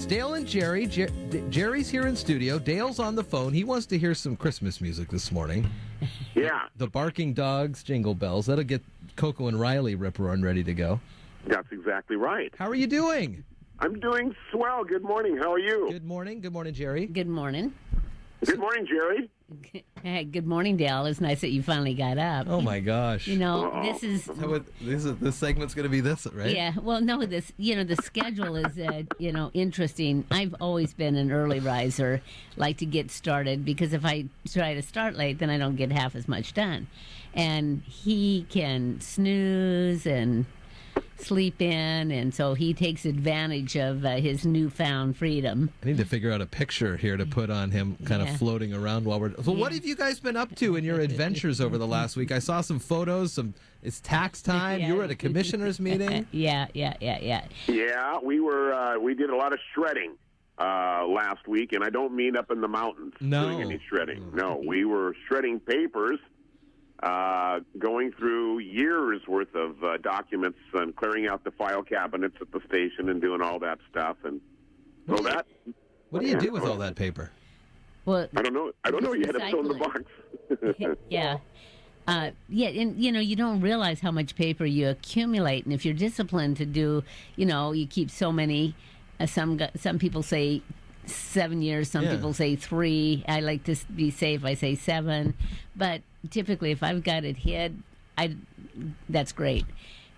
It's Dale and Jerry. Jerry's here in studio. Dale's on the phone. He wants to hear some Christmas music this morning. Yeah. The barking dogs, jingle bells. That'll get Coco and Riley rip-roaring ready to go. That's exactly right. How are you doing? I'm doing swell. Good morning. How are you? Good morning. Good morning, Jerry. Good morning. Good morning, Jerry. Hey, good morning, Dale. It's nice that you finally got up. Oh, my gosh. You know, this is... This segment's going to be this, right? Yeah, well, no, the schedule is, interesting. I've always been an early riser, like to get started, because if I try to start late, then I don't get half as much done. And he can snooze and sleep in, and so he takes advantage of his newfound freedom. I need to figure out a picture here to put on him kind of floating around while we're... So what have you guys been up to in your adventures over the last week? I saw some photos. It's tax time. Yeah. You were at a commissioner's meeting. Yeah. Yeah, we did a lot of shredding last week, and I don't mean up in the mountains doing any shredding. No, we were shredding papers, going through years worth of documents and clearing out the file cabinets at the station and doing all that stuff. And so what do you do with all that paper? Well, I don't know. You had it still in the box. Yeah. And you don't realize how much paper you accumulate, and if you're disciplined to do, you keep so many. Some people say 7 years, some people say 3. I like to be safe. I say 7, but typically, if I've got it hid, that's great,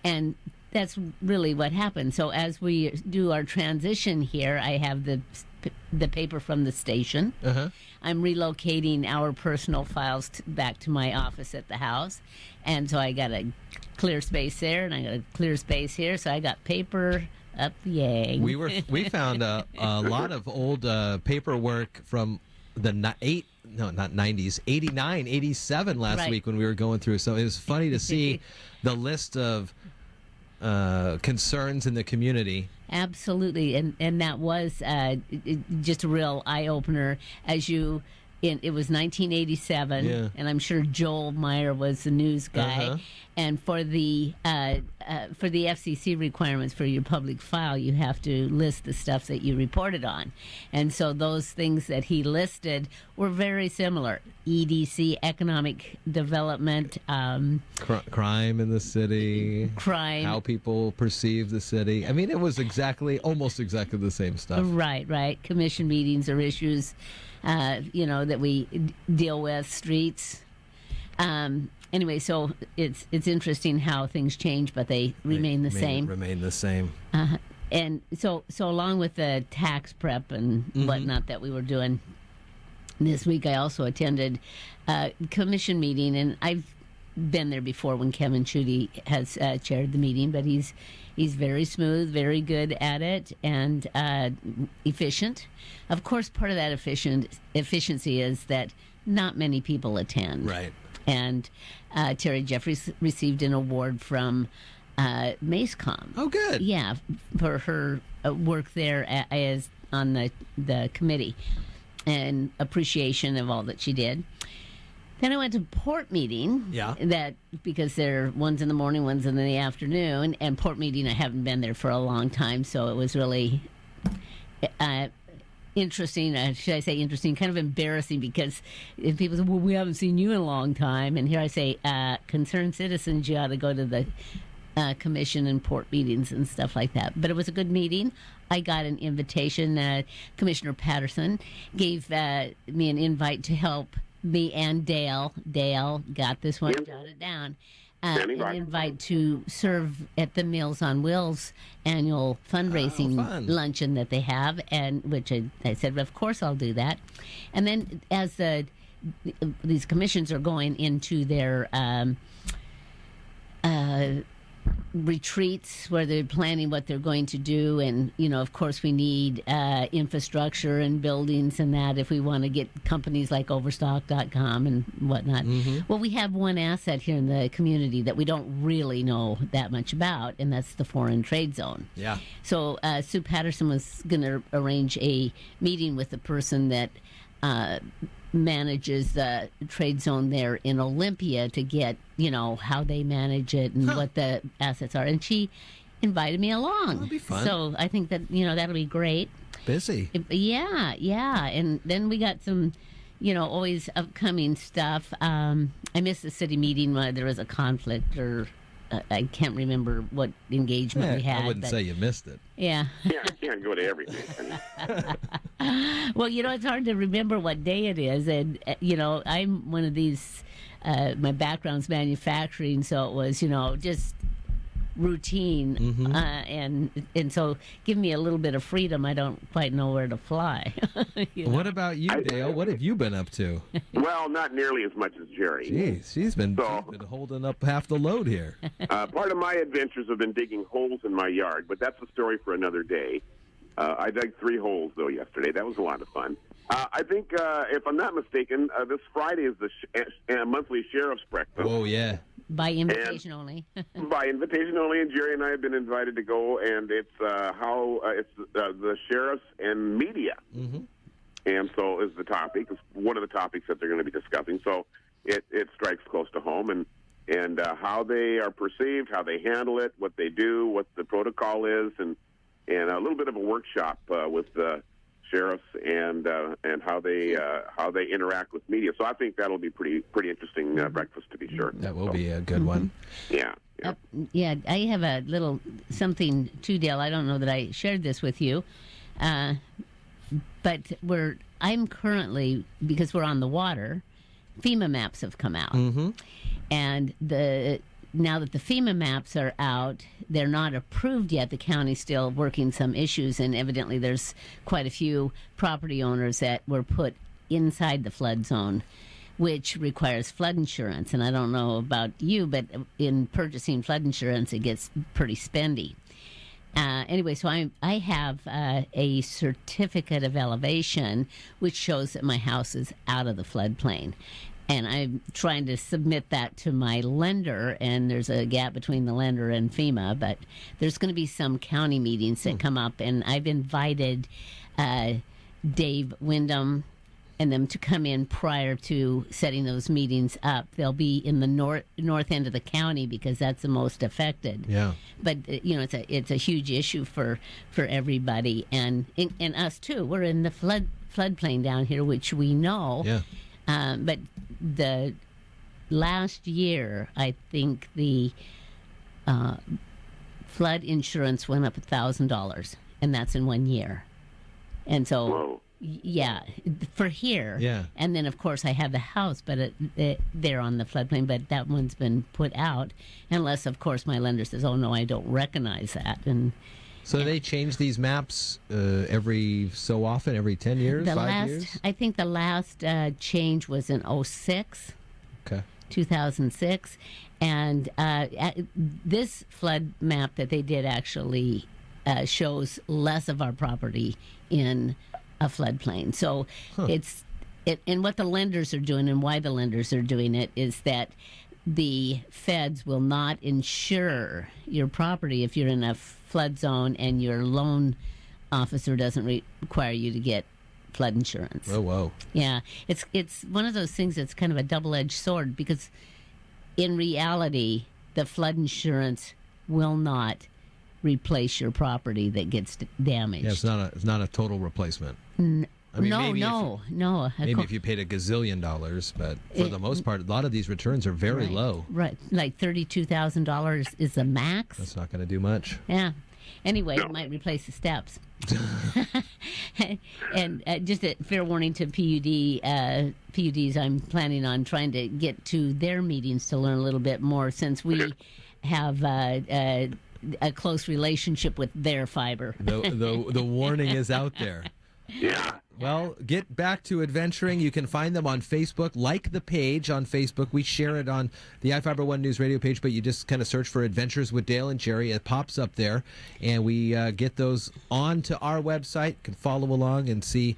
and that's really what happened. So as we do our transition here, I have the paper from the station. Uh-huh. I'm relocating our personal files back to my office at the house, and so I got a clear space there, and I got a clear space here, so I got paper up the egg. We found a lot of old paperwork from the 89, 87 last week when we were going through. So it was funny to see the list of concerns in the community. Absolutely, and that was just a real eye-opener as you... It was 1987, and I'm sure Joel Meyer was the news guy. Uh-huh. And for the FCC requirements for your public file, you have to list the stuff that you reported on. And so those things that he listed were very similar: EDC, economic development, crime in the city, how people perceive the city. I mean, it was almost exactly the same stuff. Right. Commission meetings or issues. That we deal with, streets. Anyway, so it's interesting how things change, but they remain the same. Remain the same. And so along with the tax prep and whatnot that we were doing this week, I also attended a commission meeting, and I've been there before when Kevin Chudy has chaired the meeting, but he's very smooth, very good at it, and efficient. Of course, part of that efficiency is that not many people attend. Right. And Terry Jeffries received an award from MACECOM. Oh, good. Yeah, for her work there as on the committee, and appreciation of all that she did. Then I went to Port Meeting. Yeah. Because they're one's in the morning, one's in the afternoon. And Port Meeting, I haven't been there for a long time, so it was really interesting. Should I say interesting? Kind of embarrassing, because if people say, well, we haven't seen you in a long time. And here I say, concerned citizens, you ought to go to the commission and port meetings and stuff like that. But it was a good meeting. I got an invitation. Commissioner Patterson gave me an invite to help me and Dale got this one, jotted down, an invite to serve at the Meals on Wheels annual fundraising luncheon that they have, and which I said, of course I'll do that. And then as these commissions are going into their retreats where they're planning what they're going to do, and of course we need infrastructure and buildings and that if we want to get companies like Overstock.com and whatnot. Well, we have one asset here in the community that we don't really know that much about, and that's the foreign trade zone. Yeah. So Sue Patterson was going to arrange a meeting with the person that manages the trade zone there in Olympia to get, how they manage it and what the assets are. And she invited me along. That'll be fun. So I think that, that'll be great. Busy. Yeah. And then we got some, always upcoming stuff. I missed the city meeting when there was a conflict, or I can't remember what engagement we had. I wouldn't say you missed it. Yeah. Yeah, I can't go to everything. Well, it's hard to remember what day it is. And, I'm one of these, my background's manufacturing, so it was, just routine. And so give me a little bit of freedom. I don't quite know where to fly. What about you, Dale? What have you been up to? Well, not nearly as much as Jerry. Jeez, she's been holding up half the load here. Part of my adventures have been digging holes in my yard, but that's a story for another day. I dug 3 holes, though, yesterday. That was a lot of fun. I think, if I'm not mistaken, this Friday is the monthly sheriff's breakfast. Oh, yeah. By invitation only. By invitation only, and Jerry and I have been invited to go, and it's the sheriffs and media. And so is the topic. It's one of the topics that they're going to be discussing. So it strikes close to home, and how they are perceived, how they handle it, what they do, what the protocol is, and a little bit of a workshop with the sheriffs and how they interact with media. So I think that'll be pretty interesting breakfast, to be sure. That will be a good one. Yeah. Yeah, I have a little something too, Dale. I don't know that I shared this with you, but I'm currently, because we're on the water, FEMA maps have come out, and now that the FEMA maps are out, they're not approved yet. The county's still working some issues, and evidently there's quite a few property owners that were put inside the flood zone, which requires flood insurance. And I don't know about you, but in purchasing flood insurance, it gets pretty spendy. Anyway, so I have a certificate of elevation, which shows that my house is out of the floodplain. And I'm trying to submit that to my lender, and there's a gap between the lender and FEMA, but there's going to be some county meetings that come up, and I've invited Dave Wyndham and them to come in prior to setting those meetings up. They'll be in the north end of the county because that's the most affected. Yeah. But it's a huge issue for everybody, and us too. We're in the floodplain down here, which we know. Yeah. But the last year, I think the flood insurance went up $1,000, and that's in 1 year. And so, Whoa. Yeah, for here. Yeah. And then, of course, I have the house, but they're on the floodplain, but that one's been put out, unless, of course, my lender says, oh, no, I don't recognize that. And so they change these maps every so often, every 10 years, 5 years? I think the last change was in 2006. And this flood map that they did actually shows less of our property in a floodplain. So and what the lenders are doing and why the lenders are doing it is that the feds will not insure your property if you're in a flood zone and your loan officer doesn't require you to get flood insurance. Oh, whoa. Yeah. It's one of those things that's kind of a double-edged sword, because in reality, the flood insurance will not replace your property that gets damaged. Yeah, it's not a total replacement. No. Maybe if you paid $1 gazillion, but for the most part, a lot of these returns are very low. Right, like $32,000 is the max. That's not going to do much. Yeah. Anyway, it might replace the steps. And just a fair warning to PUDs, I'm planning on trying to get to their meetings to learn a little bit more, since we have a close relationship with their fiber. The warning is out there. Yeah. Well, get back to adventuring. You can find them on Facebook. Like the page on Facebook. We share it on the iFiber One News radio page, but you just kind of search for Adventures with Dale and Jerry. It pops up there, and we get those onto our website. You can follow along and see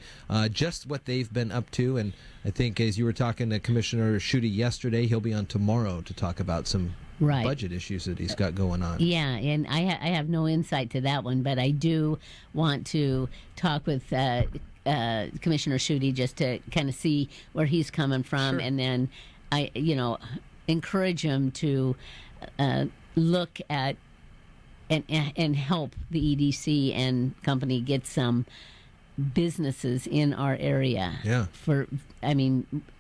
just what they've been up to. And I think, as you were talking to Commissioner Schutte yesterday, he'll be on tomorrow to talk about some budget issues that he's got going on. Yeah, and I have no insight to that one, but I do want to talk with Commissioner Schutte just to kind of see where he's coming from, and then I encourage him to look at and help the EDC and company get some businesses in our area. Yeah.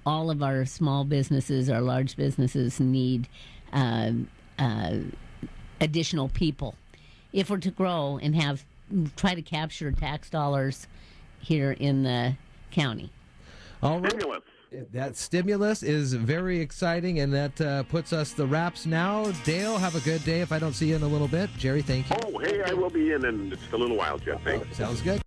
All of our small businesses, our large businesses need additional people if we're to grow and try to capture tax dollars here in the county. All right. Stimulus. That stimulus is very exciting, and that puts us the wraps now. Dale, have a good day if I don't see you in a little bit. Jerry, thank you. Oh, hey, I will be in just a little while, Jeff. Thanks. Sounds good.